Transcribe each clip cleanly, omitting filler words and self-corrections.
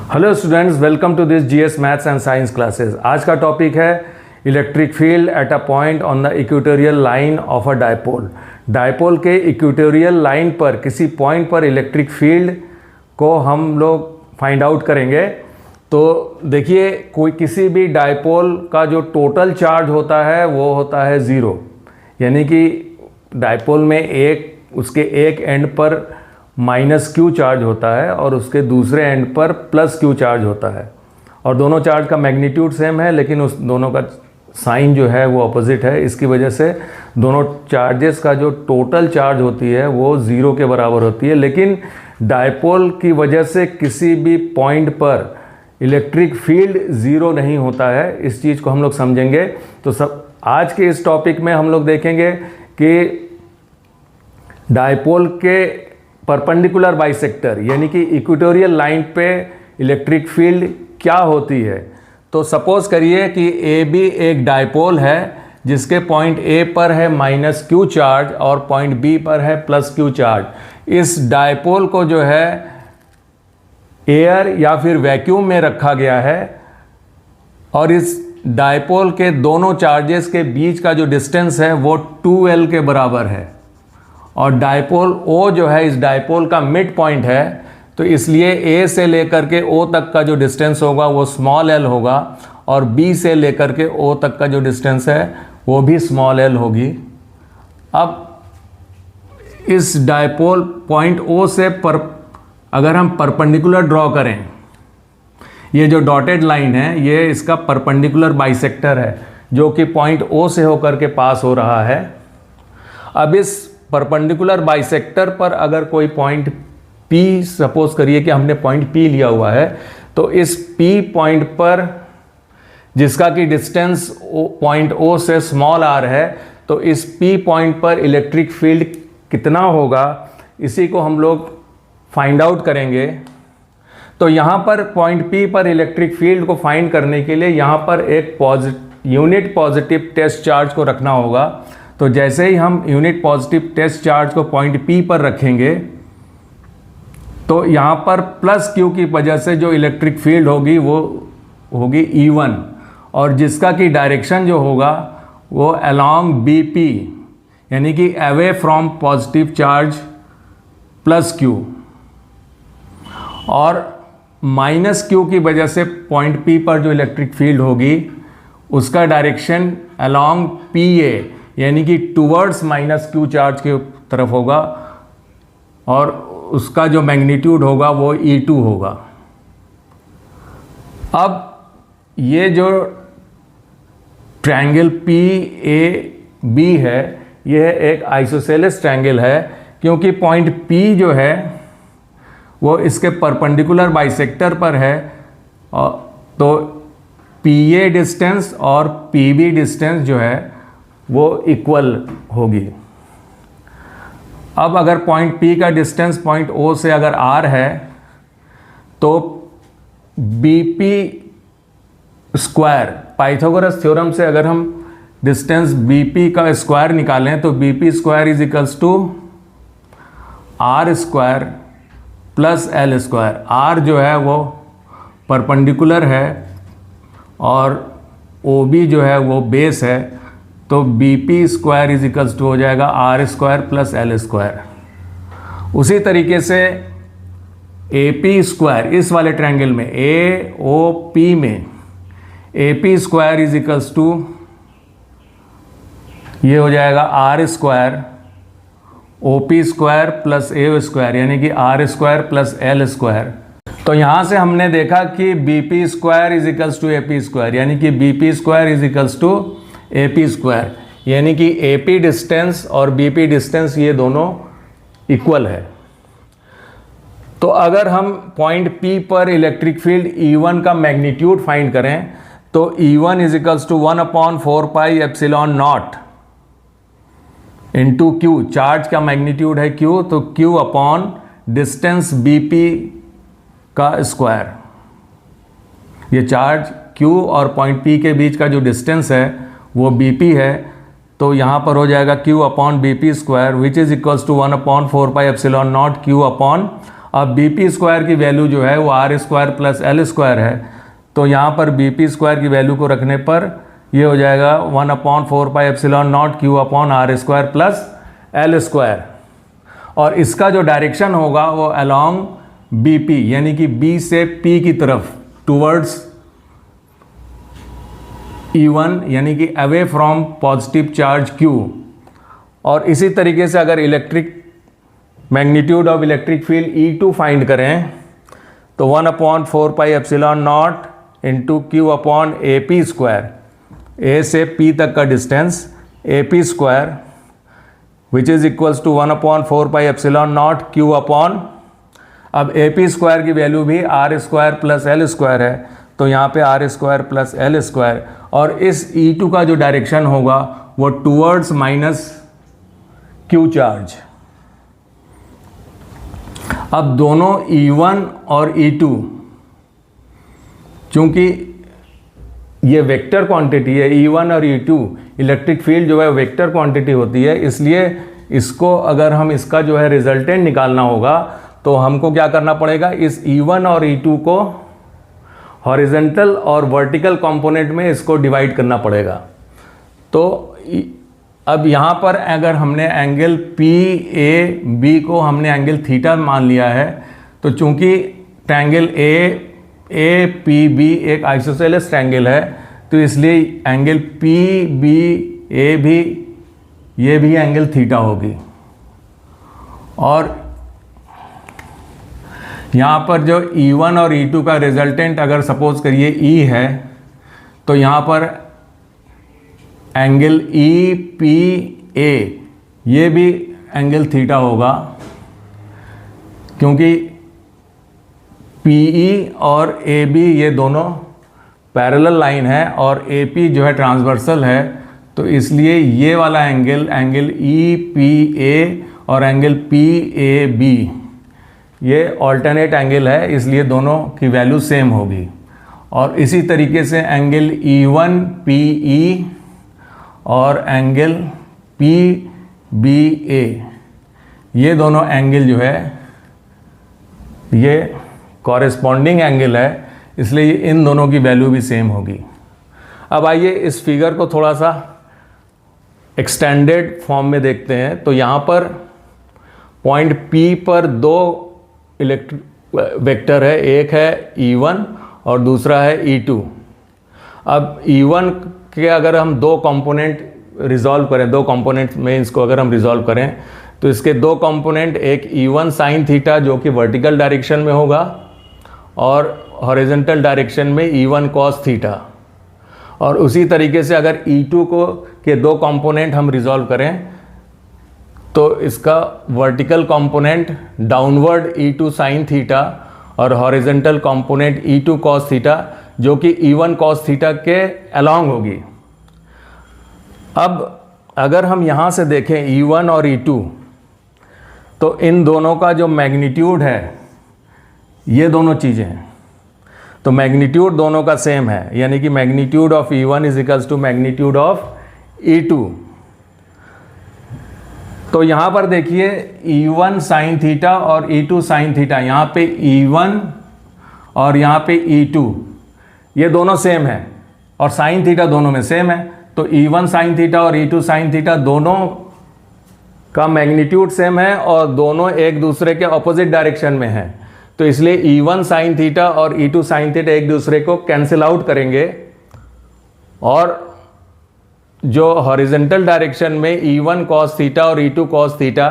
Hello students, welcome to this GS maths and science classes. आज का topic है electric field at a point on the equatorial line of a dipole. Dipole के equatorial line पर किसी point पर electric field को हम लोग फाइंड आउट करेंगे। तो देखिए, कोई किसी भी डायपोल का जो टोटल चार्ज होता है वो होता है ज़ीरो, यानी कि डायपोल में उसके एक एंड पर माइनस क्यू चार्ज होता है और उसके दूसरे एंड पर प्लस क्यू चार्ज होता है, और दोनों चार्ज का मैग्नीट्यूड सेम है लेकिन उस दोनों का साइन जो है वो अपोजिट है। इसकी वजह से दोनों चार्जेस का जो टोटल चार्ज होती है वो ज़ीरो के बराबर होती है। लेकिन डायपोल की वजह से किसी भी पॉइंट पर इलेक्ट्रिक फील्ड ज़ीरो नहीं होता है, इस चीज़ को हम लोग समझेंगे। तो सब आज के इस टॉपिक में हम लोग देखेंगे कि डायपोल के परपेंडिकुलर बाइसेक्टर यानी कि इक्वेटोरियल लाइन पे इलेक्ट्रिक फील्ड क्या होती है। तो सपोज करिए कि ए बी एक डायपोल है जिसके पॉइंट ए पर है माइनस क्यू चार्ज और पॉइंट बी पर है प्लस क्यू चार्ज। इस डायपोल को जो है एयर या फिर वैक्यूम में रखा गया है और इस डायपोल के दोनों चार्जेस के बीच का जो डिस्टेंस है वो 2L के बराबर है, और डायपोल O जो है इस डायपोल का मिड पॉइंट है, तो इसलिए A से लेकर के O तक का जो डिस्टेंस होगा वो स्मॉल l होगा, और B से लेकर के O तक का जो डिस्टेंस है वो भी स्मॉल l होगी। अब इस डायपोल पॉइंट O से अगर हम परपेंडिकुलर ड्रॉ करें, ये जो डॉटेड लाइन है ये इसका परपेंडिकुलर बाइसेक्टर है जो कि पॉइंट O से होकर के पास हो रहा है। अब इस परपेंडिकुलर बाइसेक्टर पर अगर कोई पॉइंट P, सपोज करिए कि हमने पॉइंट P लिया हुआ है, तो इस P पॉइंट पर जिसका कि डिस्टेंस पॉइंट O से स्मॉल r है, तो इस P पॉइंट पर इलेक्ट्रिक फील्ड कितना होगा इसी को हम लोग फाइंड आउट करेंगे। तो यहाँ पर पॉइंट P पर इलेक्ट्रिक फील्ड को फाइंड करने के लिए यहाँ पर एक यूनिट पॉजिटिव टेस्ट चार्ज को रखना होगा। तो जैसे ही हम यूनिट पॉजिटिव टेस्ट चार्ज को पॉइंट P पर रखेंगे तो यहाँ पर प्लस क्यू की वजह से जो इलेक्ट्रिक फील्ड होगी वो होगी E1, और जिसका कि डायरेक्शन जो होगा वो अलोंग BP यानी कि away from positive charge plus Q, और माइनस क्यू की वजह से पॉइंट P पर जो इलेक्ट्रिक फील्ड होगी उसका डायरेक्शन अलोंग PA यानी कि टूवर्ड्स माइनस क्यू चार्ज के तरफ होगा, और उसका जो मैग्नीट्यूड होगा वो E2 होगा। अब ये जो ट्रायंगल PAB है यह एक आइसोसेलेस ट्रायंगल है, क्योंकि पॉइंट P जो है वो इसके परपेंडिकुलर बाइसेक्टर पर है, तो PA डिस्टेंस और PB डिस्टेंस जो है वो इक्वल होगी। अब अगर पॉइंट P का डिस्टेंस पॉइंट O से अगर R है तो BP स्क्वायर, पाइथागोरस थ्योरम से अगर हम डिस्टेंस BP का स्क्वायर निकालें तो BP square is equals to R square plus L square. R जो है वो परपेंडिकुलर है और OB जो है वो बेस है, तो BP square is equals to हो जाएगा R square plus L square. उसी तरीके से AP स्क्वायर इस वाले ट्रायंगल में AOP में AP square is equals to ये हो जाएगा R square OP square plus A square यानी कि R square plus L square. तो यहाँ से हमने देखा कि BP square is equals to AP square यानी कि BP square is equals to AP square, यानी कि AP डिस्टेंस और BP डिस्टेंस ये दोनों इक्वल है। तो अगर हम पॉइंट P पर इलेक्ट्रिक फील्ड E1 का मैग्नीट्यूड फाइंड करें तो E1 is equals to 1/4 pi epsilon naught into Q। Charge का मैग्नीट्यूड है Q, तो Q अपॉन डिस्टेंस BP का स्क्वायर। ये चार्ज Q और पॉइंट P के बीच का जो डिस्टेंस है वो BP है, तो यहाँ पर हो जाएगा Q upon BP square which is equals to 1/4 pi epsilon naught Q upon अब बी पी स्क्वायर की वैल्यू जो है वो R square plus L square है, तो यहाँ पर बी पी स्क्वायर की वैल्यू को रखने पर ये हो जाएगा 1/4πε0 Q upon R square plus L square. और इसका जो डायरेक्शन होगा वो अलोंग बी पी, यानी कि बी से पी की तरफ टूवर्ड्स E1, यानी कि away from positive charge Q। और इसी तरीके से अगर electric magnitude of electric field E2 find करें तो 1/4πε0 into Q upon A P square, A से पी तक का distance A P square which is equals to 1/4πε0 Q upon, अब ए पी स्क्वायर की वैल्यू भी R square plus L square है, तो यहाँ पे R square plus L square, और इस E2 का जो डायरेक्शन होगा वो टूवर्ड्स माइनस क्यू चार्ज। अब दोनों E1 और E2 चूंकि ये वेक्टर क्वांटिटी है, E1 और E2 इलेक्ट्रिक फील्ड जो है वेक्टर क्वांटिटी होती है, इसलिए इसको अगर हम इसका जो है रिजल्टेंट निकालना होगा तो हमको क्या करना पड़ेगा, इस E1 और E2 को हॉरिजॉन्टल और वर्टिकल कंपोनेंट में इसको डिवाइड करना पड़ेगा। तो अब यहाँ पर अगर हमने एंगल पी ए बी को हमने एंगल थीटा मान लिया है, तो चूंकि ट्रायंगल ए पी बी एक आइसोसेलेस ट्रायंगल है, तो इसलिए एंगल पी बी ए भी ये भी एंगल थीटा होगी। और यहाँ पर जो E1 और E2 का रिजल्टेंट अगर सपोज करिए E है, तो यहाँ पर एंगल ई पी ए ये भी एंगल थीटा होगा, क्योंकि PE और AB ये दोनों पैरेलल लाइन है और AP जो है ट्रांसवर्सल है, तो इसलिए ये वाला एंगल EPA और एंगल PAB ये ऑल्टरनेट एंगल है, इसलिए दोनों की वैल्यू सेम होगी। और इसी तरीके से एंगल E1PE और एंगल PBA ये दोनों एंगल जो है ये कॉरेस्पॉन्डिंग एंगल है, इसलिए इन दोनों की वैल्यू भी सेम होगी। अब आइए इस फिगर को थोड़ा सा एक्सटेंडेड फॉर्म में देखते हैं। तो यहाँ पर पॉइंट P पर दो इलेक्ट्रिक वेक्टर है, एक है E1 और दूसरा है E2। अब E1 के अगर हम दो कंपोनेंट रिजॉल्व करें, दो कंपोनेंट में इसको अगर हम रिजॉल्व करें, तो इसके दो कंपोनेंट, एक E1 साइन थीटा जो कि वर्टिकल डायरेक्शन में होगा और हॉरिजॉन्टल डायरेक्शन में E1 कॉस थीटा। और उसी तरीके से अगर E2 को के दो कंपोनेंट हम रिजॉल्व करें तो इसका vertical component downward E2 sine theta और horizontal component E2 cos theta जो कि E1 कॉस थीटा के अलोंग होगी। अब अगर हम यहाँ से देखें E1 और E2, तो इन दोनों का जो मैग्नीट्यूड है, ये दोनों चीज़ें हैं, तो मैग्नीट्यूड दोनों का सेम है, यानी कि magnitude of E1 is equals to magnitude of E2। तो यहाँ पर देखिए E1 साइन थीटा और E2 साइन थीटा, यहाँ पे E1 और यहाँ पे E2 ये दोनों सेम है और साइन थीटा दोनों में सेम है। तो E1 साइन थीटा और E2 साइन थीटा दोनों का मैग्नीट्यूड सेम है और दोनों एक दूसरे के ऑपोजिट डायरेक्शन में है, तो इसलिए E1 साइन थीटा और E2 साइन थीटा एक दूसरे को कैंसिल आउट करेंगे और जो हॉरिजॉन्टल डायरेक्शन में E1 कॉस थीटा और E2 कॉस थीटा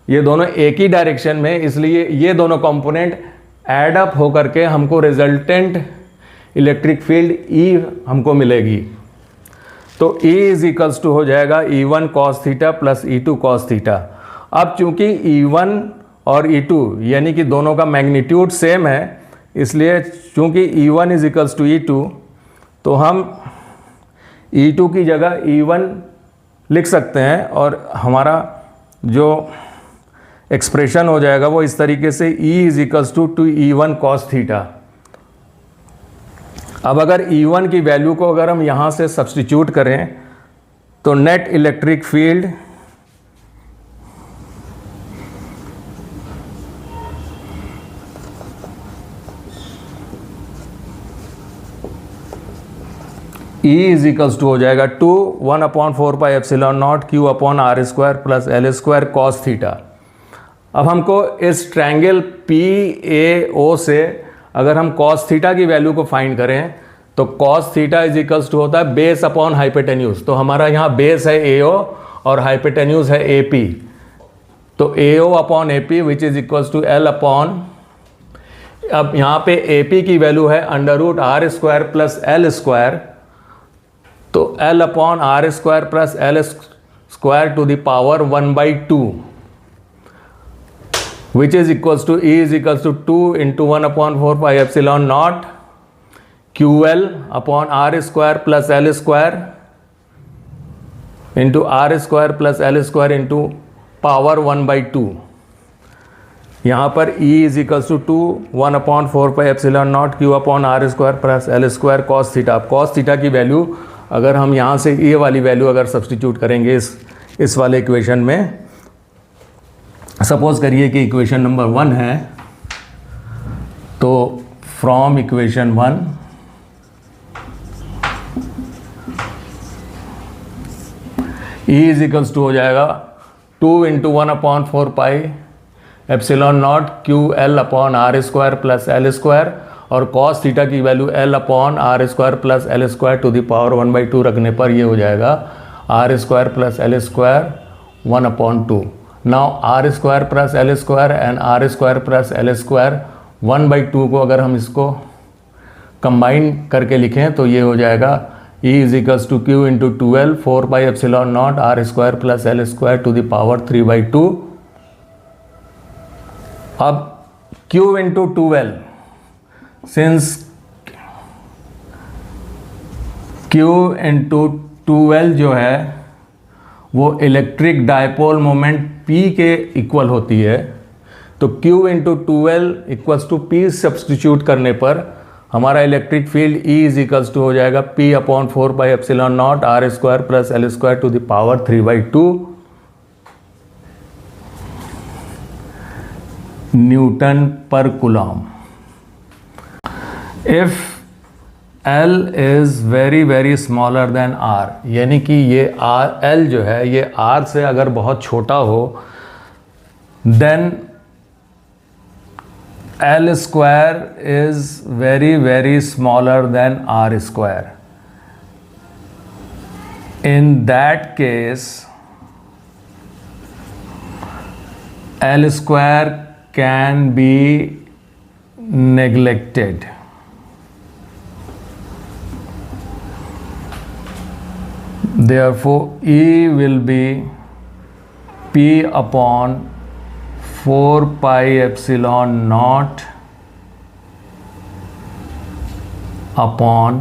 ये दोनों एक ही डायरेक्शन में, इसलिए ये दोनों कंपोनेंट ऐड अप होकर के हमको रिजल्टेंट इलेक्ट्रिक फील्ड E हमको मिलेगी। तो E इज इक्वल्स टू हो जाएगा E1 cos theta plus E2 cos theta. अब चूंकि E1 और E2 यानी कि दोनों का मैग्नीट्यूड सेम है, इसलिए चूंकि E1 is equals to E2, तो हम E2 की जगह E1 लिख सकते हैं और हमारा जो एक्सप्रेशन हो जाएगा वो इस तरीके से E is equals to E1 cos theta. अब अगर E1 की वैल्यू को अगर हम यहाँ से सब्स्टिट्यूट करें तो net electric field E is equals to हो जाएगा 2 1/4πε0 Q upon R square plus L square cos theta. अब हमको इस ट्रायंगल PAO से अगर हम कॉस थीटा की वैल्यू को फाइंड करें तो cos theta is equals to होता है बेस अपॉन हाइपोटेन्यूज। तो हमारा यहाँ बेस है AO और हाइपोटेन्यूज है AP। तो AO upon AP which is equals to L upon, अब यहाँ पे AP की वैल्यू है √r square plus L square, तो L upon R square plus L square to the power 1/2 which is equals to E is equals to 2 into 1/4πε0 QL upon R square plus L square into R square plus L square into power 1/2। यहाँ पर E is equals to 2 1/4πε0 Q upon R square plus L square cos theta. cos theta की value अगर हम यहाँ से ये वाली value अगर सब्सटीट्यूट करेंगे इस वाले इक्वेशन में, सपोज करिए कि इक्वेशन नंबर 1 है, तो from equation 1 E is equals to हो जाएगा 2 into 1/4πε0 QL upon R square plus L square, और कॉस थीटा की value L upon R square plus L square to the power 1/2 रखने पर ये हो जाएगा R square plus L square 1/2। Now R square plus L square and R square plus L square 1/2 को अगर हम इसको कंबाइन करके लिखें तो ये हो जाएगा E is equals to Q into 12 4πε0 R square plus L square to the power 3/2। अब Q into 12, since Q into 12 जो है वो इलेक्ट्रिक डायपोल मोमेंट P के इक्वल होती है, तो Q into 12 equals to P substitute करने पर हमारा electric field E is equals to हो जाएगा P upon 4πε0 R square plus L square to the power 3/2 Newton per coulomb. If L is very very smaller than R, यानी कि ये L जो है ये R से अगर बहुत छोटा हो, then L square is very very smaller than R square. In that case L square can be neglected। Therefore, E will be P upon 4πε0 upon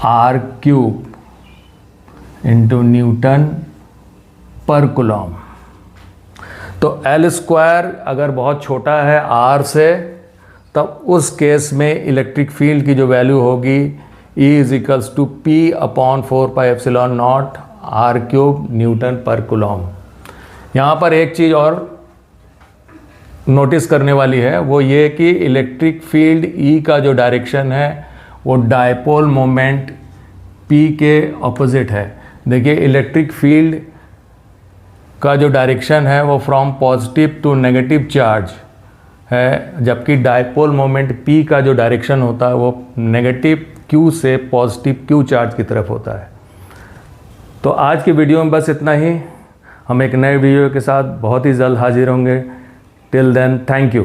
R cube into Newton पर coulomb. तो L square अगर बहुत छोटा है R से, तब उस case में इलेक्ट्रिक फील्ड की जो वैल्यू होगी E is equals to P upon 4πε0 R cube newton per coulomb. यहाँ पर एक चीज़ और नोटिस करने वाली है, वो ये कि इलेक्ट्रिक फील्ड E का जो डायरेक्शन है वो डायपोल मोमेंट P के ऑपोजिट है। देखिए इलेक्ट्रिक फील्ड का जो डायरेक्शन है वो from positive to negative charge है, जबकि डायपोल मोमेंट P का जो डायरेक्शन होता है वो नेगेटिव Q से पॉजिटिव Q चार्ज की तरफ होता है। तो आज की वीडियो में बस इतना ही। हम एक नए वीडियो के साथ बहुत ही जल्द हाजिर होंगे। Till then thank you.